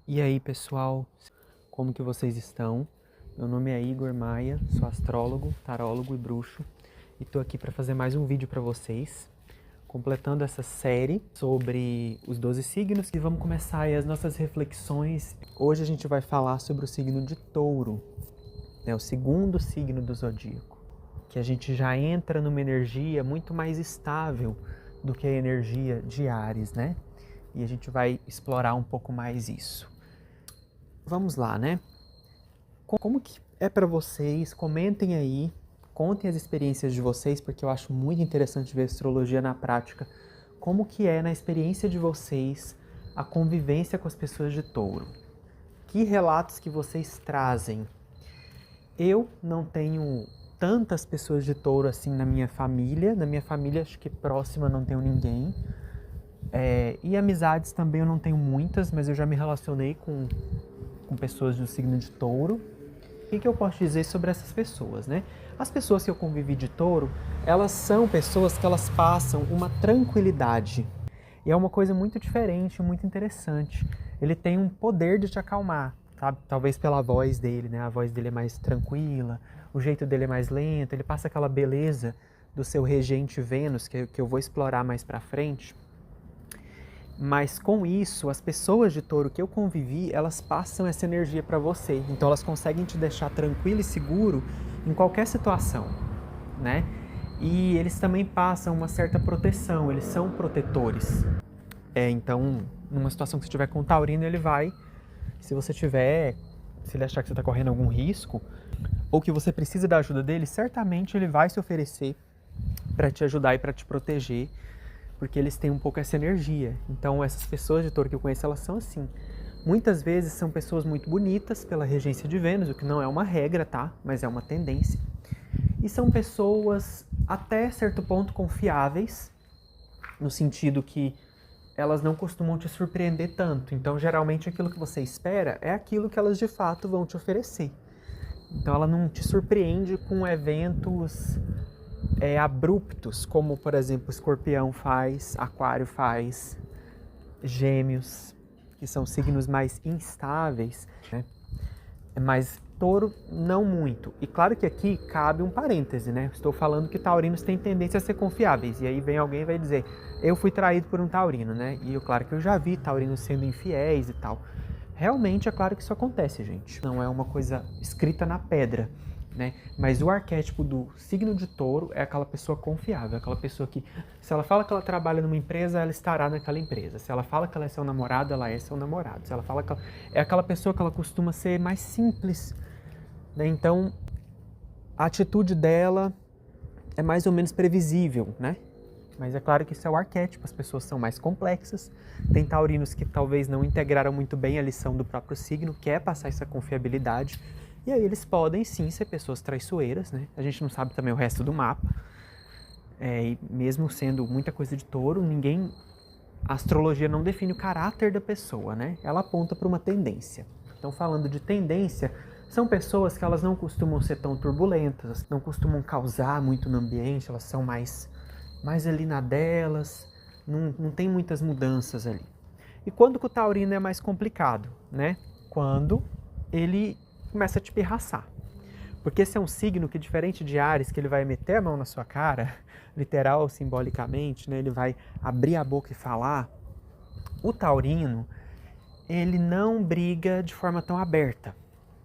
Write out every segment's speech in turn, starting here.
E aí, pessoal, como que vocês estão? Meu nome é Igor Maia, sou astrólogo, tarólogo e bruxo e tô aqui para fazer mais um vídeo para vocês, completando essa série sobre os 12 signos e vamos começar aí as nossas reflexões. Hoje a gente vai falar sobre o signo de Touro, né, o segundo signo do zodíaco, que a gente já entra numa energia muito mais estável do que a energia de Áries, né? E a gente vai explorar um pouco mais isso. Vamos lá, né? Como que é para vocês? Comentem aí, contem as experiências de vocês, porque eu acho muito interessante ver astrologia na prática. Como que é na experiência de vocês a convivência com as pessoas de Touro? Que relatos que vocês trazem? Eu não tenho tantas pessoas de Touro assim na minha família. Na minha família, acho que próxima não tenho ninguém. E amizades também eu não tenho muitas, mas eu já me relacionei com pessoas do signo de Touro. O que eu posso dizer sobre essas pessoas, né? As pessoas que eu convivi de Touro, elas são pessoas que elas passam uma tranquilidade. E é uma coisa muito diferente, muito interessante. Ele tem um poder de te acalmar, sabe? Talvez pela voz dele, né? A voz dele é mais tranquila, o jeito dele é mais lento, ele passa aquela beleza do seu regente Vênus, que eu vou explorar mais pra frente. Mas com isso, as pessoas de Touro que eu convivi, elas passam essa energia para você. Então elas conseguem te deixar tranquilo e seguro em qualquer situação, né? E eles também passam uma certa proteção, eles são protetores. Então, numa situação que você tiver com o taurino, ele vai, se ele achar que você está correndo algum risco, ou que você precisa da ajuda dele, certamente ele vai se oferecer para te ajudar e para te proteger, porque eles têm um pouco essa energia. Então essas pessoas de Touro que eu conheço, elas são assim. Muitas vezes são pessoas muito bonitas pela regência de Vênus, o que não é uma regra, tá? Mas é uma tendência. E são pessoas até certo ponto confiáveis, no sentido que elas não costumam te surpreender tanto. Então geralmente aquilo que você espera é aquilo que elas de fato vão te oferecer. Então ela não te surpreende com eventos abruptos, como por exemplo Escorpião faz, Aquário faz, Gêmeos, que são signos mais instáveis, né? Mas Touro não muito. E claro que aqui cabe um parêntese, né? Estou falando que taurinos têm tendência a ser confiáveis. E aí vem alguém e vai dizer, eu fui traído por um taurino, né? E claro que eu já vi taurinos sendo infiéis e tal. Realmente é claro que isso acontece, gente. Não é uma coisa escrita na pedra, né? Mas o arquétipo do signo de Touro é aquela pessoa confiável, aquela pessoa que, se ela fala que ela trabalha numa empresa, ela estará naquela empresa. Se ela fala que ela é seu namorado, ela é seu namorado. Se ela fala que ela... é aquela pessoa que ela costuma ser mais simples, né? Então, a atitude dela é mais ou menos previsível, né? Mas é claro que isso é o arquétipo, as pessoas são mais complexas. Tem taurinos que talvez não integraram muito bem a lição do próprio signo, que é passar essa confiabilidade. E aí eles podem sim ser pessoas traiçoeiras, né? A gente não sabe também o resto do mapa. E mesmo sendo muita coisa de Touro, a astrologia não define o caráter da pessoa, né? Ela aponta para uma tendência. Então, falando de tendência, são pessoas que elas não costumam ser tão turbulentas, não costumam causar muito no ambiente, elas são mais ali na delas, não tem muitas mudanças ali. E quando que o taurino é mais complicado, né? Quando ele começa a te pirraçar. Porque esse é um signo que, diferente de Áries, que ele vai meter a mão na sua cara, literal ou simbolicamente, né? Ele vai abrir a boca e falar. O taurino, ele não briga de forma tão aberta,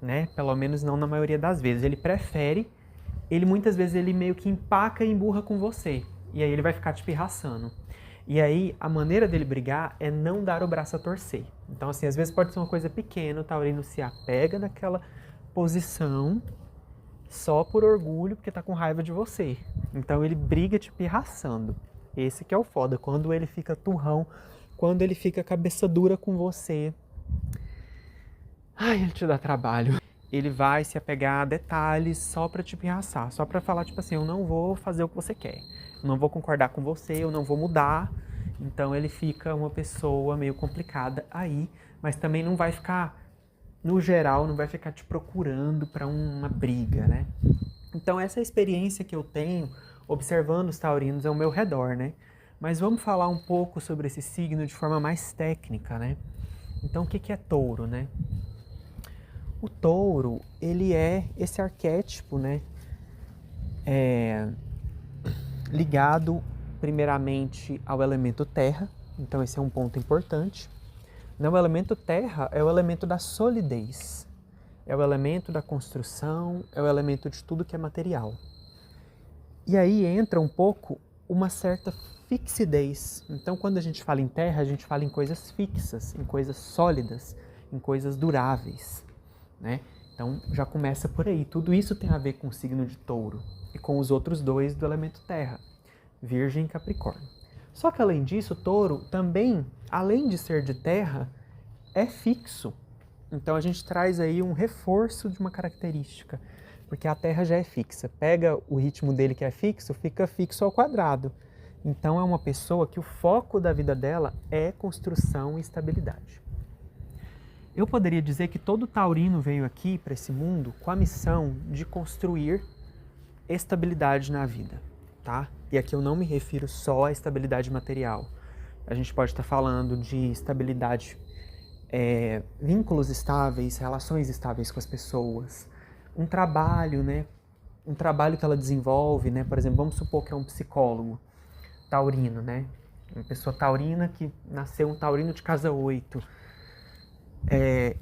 né? Pelo menos não na maioria das vezes. Ele muitas vezes ele meio que empaca e emburra com você. E aí ele vai ficar te pirraçando. E aí a maneira dele brigar é não dar o braço a torcer. Então assim, às vezes pode ser uma coisa pequena, o taurino se apega naquela posição só por orgulho, porque tá com raiva de você. Então ele briga te pirraçando. Esse que é o foda, quando ele fica turrão, quando ele fica cabeça dura com você. Ai, ele te dá trabalho. Ele vai se apegar a detalhes só pra te pirraçar, só pra falar tipo assim, eu não vou fazer o que você quer, eu não vou concordar com você, eu não vou mudar. Então ele fica uma pessoa meio complicada aí, mas também não vai ficar, no geral, não vai ficar te procurando pra uma briga, né? Então essa é a experiência que eu tenho observando os taurinos ao meu redor, né? Mas vamos falar um pouco sobre esse signo de forma mais técnica, né? Então, o que é touro, né? O touro, ele é esse arquétipo, né? Ligado primeiramente ao elemento terra, então esse é um ponto importante. O elemento terra é o elemento da solidez, é o elemento da construção, é o elemento de tudo que é material. E aí entra um pouco uma certa fixidez. Então, quando a gente fala em terra, a gente fala em coisas fixas, em coisas sólidas, em coisas duráveis, né? Então, já começa por aí. Tudo isso tem a ver com o signo de touro e com os outros dois do elemento terra, Virgem e Capricórnio. Só que, além disso, touro também, além de ser de terra, é fixo. Então, a gente traz aí um reforço de uma característica, porque a terra já é fixa. Pega o ritmo dele que é fixo, fica fixo ao quadrado. Então, é uma pessoa que o foco da vida dela é construção e estabilidade. Eu poderia dizer que todo taurino veio aqui para esse mundo com a missão de construir estabilidade na vida, tá? E aqui eu não me refiro só à estabilidade material. A gente pode estar falando de estabilidade, vínculos estáveis, relações estáveis com as pessoas, um trabalho, né? Um trabalho que ela desenvolve, né? Por exemplo, vamos supor que é um psicólogo taurino, né? Uma pessoa taurina que nasceu um taurino de casa 8.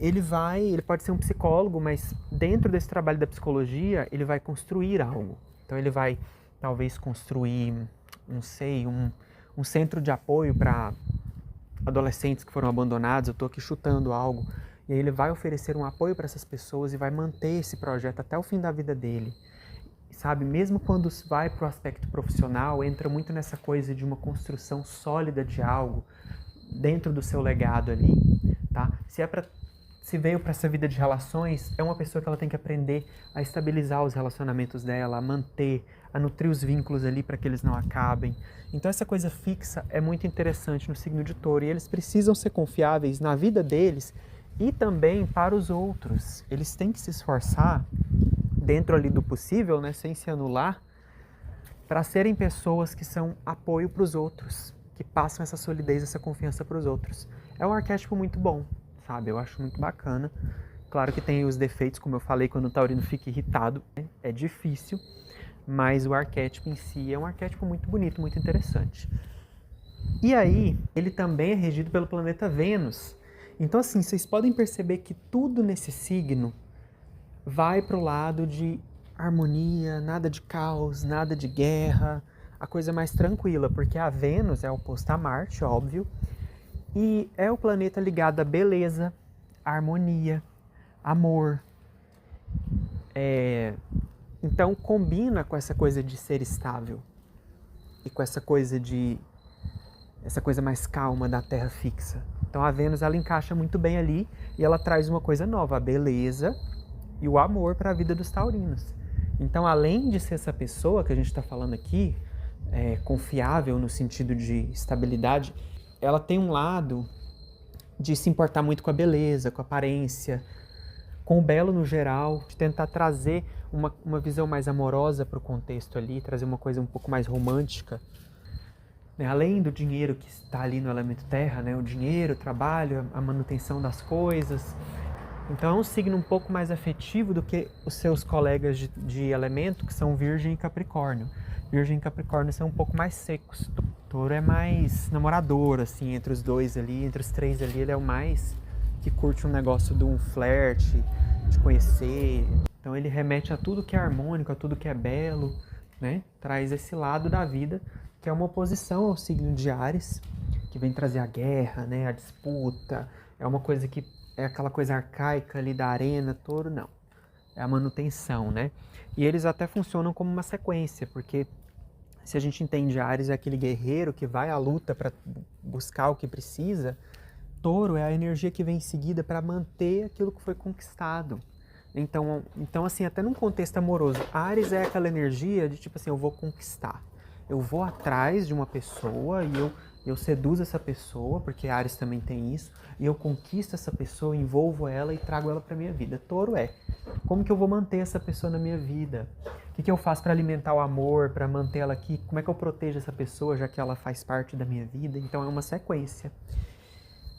Ele pode ser um psicólogo, mas dentro desse trabalho da psicologia, ele vai construir algo. Então ele vai talvez construir, não sei, um centro de apoio para adolescentes que foram abandonados. Eu estou aqui chutando algo. E aí ele vai oferecer um apoio para essas pessoas e vai manter esse projeto até o fim da vida dele. Sabe, mesmo quando vai para o aspecto profissional, entra muito nessa coisa de uma construção sólida de algo dentro do seu legado ali, tá? Se veio para essa vida de relações, é uma pessoa que ela tem que aprender a estabilizar os relacionamentos dela, a manter, a nutrir os vínculos ali para que eles não acabem. Então essa coisa fixa é muito interessante no signo de touro, e eles precisam ser confiáveis na vida deles e também para os outros. Eles têm que se esforçar dentro ali do possível, né, sem se anular, para serem pessoas que são apoio para os outros, que passam essa solidez, essa confiança para os outros. É um arquétipo muito bom, sabe? Eu acho muito bacana. Claro que tem os defeitos, como eu falei, quando o taurino fica irritado, né? É difícil, mas o arquétipo em si é um arquétipo muito bonito, muito interessante. E aí, ele também é regido pelo planeta Vênus. Então, assim, vocês podem perceber que tudo nesse signo vai para o lado de harmonia, nada de caos, nada de guerra, a coisa mais tranquila, porque a Vênus é oposta a Marte, óbvio, e é o planeta ligado à beleza, à harmonia, amor. Então combina com essa coisa de ser estável e com essa coisa mais calma da Terra fixa. Então a Vênus, ela encaixa muito bem ali e ela traz uma coisa nova, a beleza e o amor para a vida dos taurinos. Então, além de ser essa pessoa que a gente está falando aqui, confiável no sentido de estabilidade, ela tem um lado de se importar muito com a beleza, com a aparência, com o belo no geral, de tentar trazer uma visão mais amorosa para o contexto ali, trazer uma coisa um pouco mais romântica. Além do dinheiro que está ali no elemento terra, né? O dinheiro, o trabalho, a manutenção das coisas. Então é um signo um pouco mais afetivo do que os seus colegas de elemento, que são Virgem e Capricórnio. Virgem e Capricórnio são um pouco mais secos. Touro é mais namorador, assim, entre os dois ali, entre os três ali, ele é o mais que curte um negócio de um flerte, de conhecer. Então ele remete a tudo que é harmônico, a tudo que é belo, né? Traz esse lado da vida, que é uma oposição ao signo de Áries, que vem trazer a guerra, né? A disputa, é uma coisa que é aquela coisa arcaica ali da arena. Touro não, é a manutenção, né? E eles até funcionam como uma sequência, porque se a gente entende Áries é aquele guerreiro que vai à luta para buscar o que precisa, Touro é a energia que vem em seguida para manter aquilo que foi conquistado. Então, assim, até num contexto amoroso, Áries é aquela energia de tipo assim, eu vou conquistar. Eu vou atrás de uma pessoa e eu seduzo essa pessoa, porque Áries também tem isso, e eu conquisto essa pessoa, envolvo ela e trago ela para minha vida. Touro como que eu vou manter essa pessoa na minha vida? O que eu faço para alimentar o amor, para manter ela aqui? Como é que eu protejo essa pessoa, já que ela faz parte da minha vida? Então é uma sequência.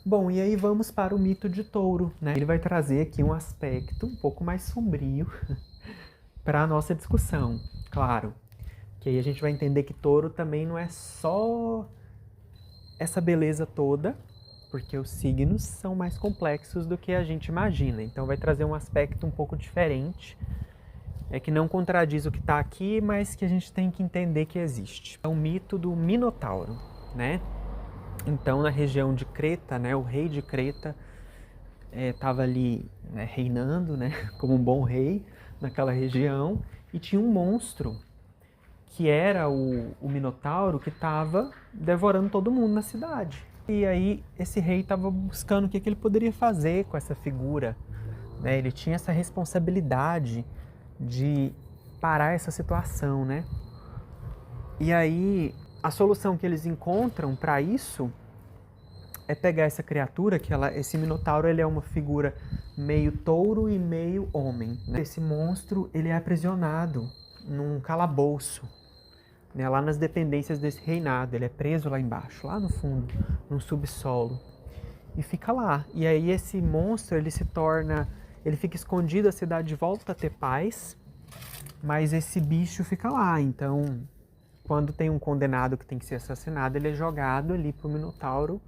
Bom, e aí vamos para o mito de touro, né? Ele vai trazer aqui um aspecto um pouco mais sombrio para a nossa discussão. Claro, que aí a gente vai entender que touro também não é só essa beleza toda, porque os signos são mais complexos do que a gente imagina. Então vai trazer um aspecto um pouco diferente, que não contradiz o que está aqui, mas que a gente tem que entender que existe. É o mito do Minotauro, né? Então na região de Creta, né, o rei de Creta estava ali, né, reinando, né, como um bom rei naquela região, e tinha um monstro que era o Minotauro, que estava devorando todo mundo na cidade. E aí esse rei estava buscando o que ele poderia fazer com essa figura, né? Ele tinha essa responsabilidade de parar essa situação, né? E aí a solução que eles encontram para isso é pegar essa criatura, esse Minotauro, ele é uma figura meio touro e meio homem, né? Esse monstro, ele é aprisionado num calabouço, né, lá nas dependências desse reinado. Ele é preso lá embaixo, lá no fundo, no subsolo, e fica lá. E aí esse monstro, ele fica escondido, a cidade volta a ter paz, mas esse bicho fica lá. Então, quando tem um condenado que tem que ser assassinado, ele é jogado ali pro Minotauro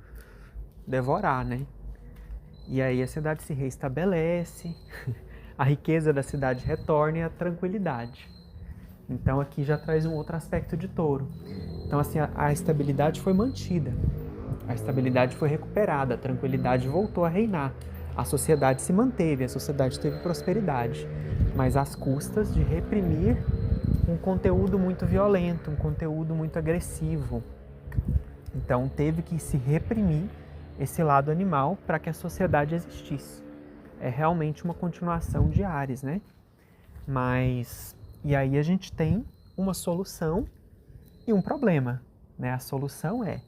devorar, né? E aí a cidade se reestabelece, a riqueza da cidade retorna e a tranquilidade. Então aqui já traz um outro aspecto de touro. Então assim, a estabilidade foi mantida, a estabilidade foi recuperada, a tranquilidade voltou a reinar, a sociedade se manteve, a sociedade teve prosperidade, mas às custas de reprimir um conteúdo muito violento, um conteúdo muito agressivo. Então teve que se reprimir esse lado animal para que a sociedade existisse. É realmente uma continuação de Ares, né? E aí a gente tem uma solução e um problema, né? A solução é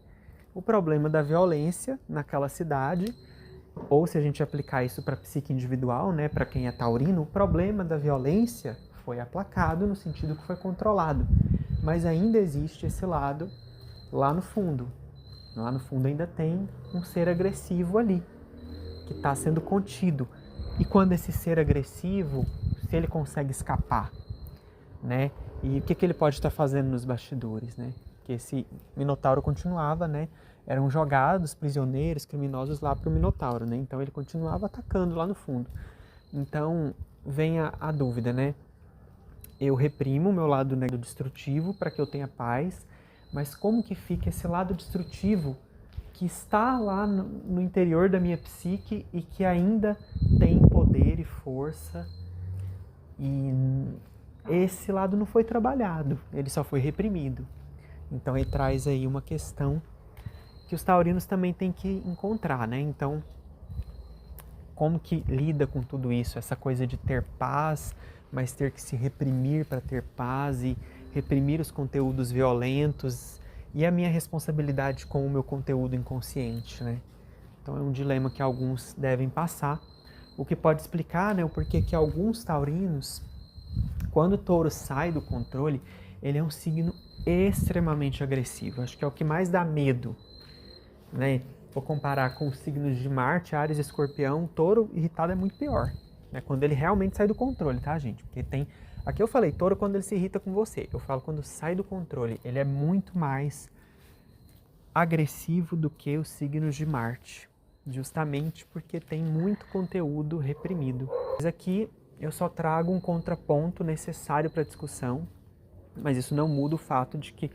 o problema da violência naquela cidade, ou se a gente aplicar isso para a psique individual, né? Para quem é taurino, o problema da violência foi aplacado no sentido que foi controlado, mas ainda existe esse lado lá no fundo. Lá no fundo ainda tem um ser agressivo ali, que está sendo contido. E quando esse ser agressivo, se ele consegue escapar, né? E o que ele pode estar fazendo nos bastidores, né? Que esse Minotauro continuava, né? Eram jogados prisioneiros, criminosos lá para o Minotauro, né? Então ele continuava atacando lá no fundo. Então vem a dúvida, né? Eu reprimo o meu lado destrutivo para que eu tenha paz, mas como que fica esse lado destrutivo que está lá no interior da minha psique e que ainda tem poder e força, e esse lado não foi trabalhado, ele só foi reprimido. Então ele traz aí uma questão que os taurinos também têm que encontrar, né? Então, como que lida com tudo isso? Essa coisa de ter paz, mas ter que se reprimir para ter paz, e reprimir os conteúdos violentos, e a minha responsabilidade com o meu conteúdo inconsciente, né? Então é um dilema que alguns devem passar, o que pode explicar, né, o porquê que alguns taurinos, quando o touro sai do controle, ele é um signo extremamente agressivo. Acho que é o que mais dá medo, né? Vou comparar com os signos de Marte, Áries e Escorpião, touro irritado é muito pior, né? Quando ele realmente sai do controle, tá, gente? Porque tem... Aqui eu falei touro quando ele se irrita com você. Eu falo quando sai do controle. Ele é muito mais agressivo do que os signos de Marte, justamente porque tem muito conteúdo reprimido. Mas aqui eu só trago um contraponto necessário para a discussão, mas isso não muda o fato de que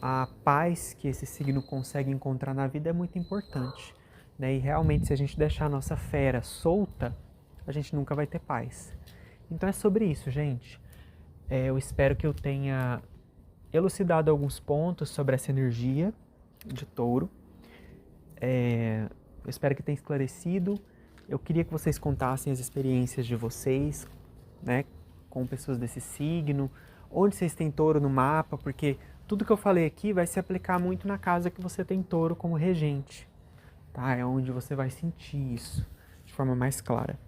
a paz que esse signo consegue encontrar na vida é muito importante, né? E realmente, se a gente deixar a nossa fera solta, a gente nunca vai ter paz. Então é sobre isso, gente. Eu espero que eu tenha elucidado alguns pontos sobre essa energia de touro. Eu espero que tenha esclarecido. Eu queria que vocês contassem as experiências de vocês, né, com pessoas desse signo, onde vocês têm touro no mapa, porque tudo que eu falei aqui vai se aplicar muito na casa que você tem touro como regente, tá? É onde você vai sentir isso de forma mais clara.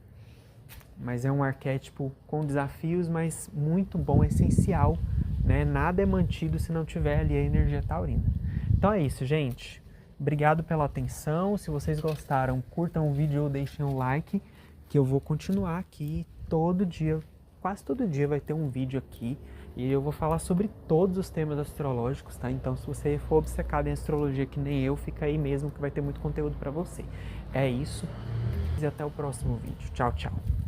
Mas é um arquétipo com desafios, mas muito bom, essencial, né? Nada é mantido se não tiver ali a energia taurina. Então é isso, gente. Obrigado pela atenção. Se vocês gostaram, curtam o vídeo ou deixem um like, que eu vou continuar aqui todo dia, quase todo dia vai ter um vídeo aqui, e eu vou falar sobre todos os temas astrológicos, tá? Então, se você for obcecado em astrologia que nem eu, fica aí mesmo que vai ter muito conteúdo para você. É isso, e até o próximo vídeo. Tchau, tchau.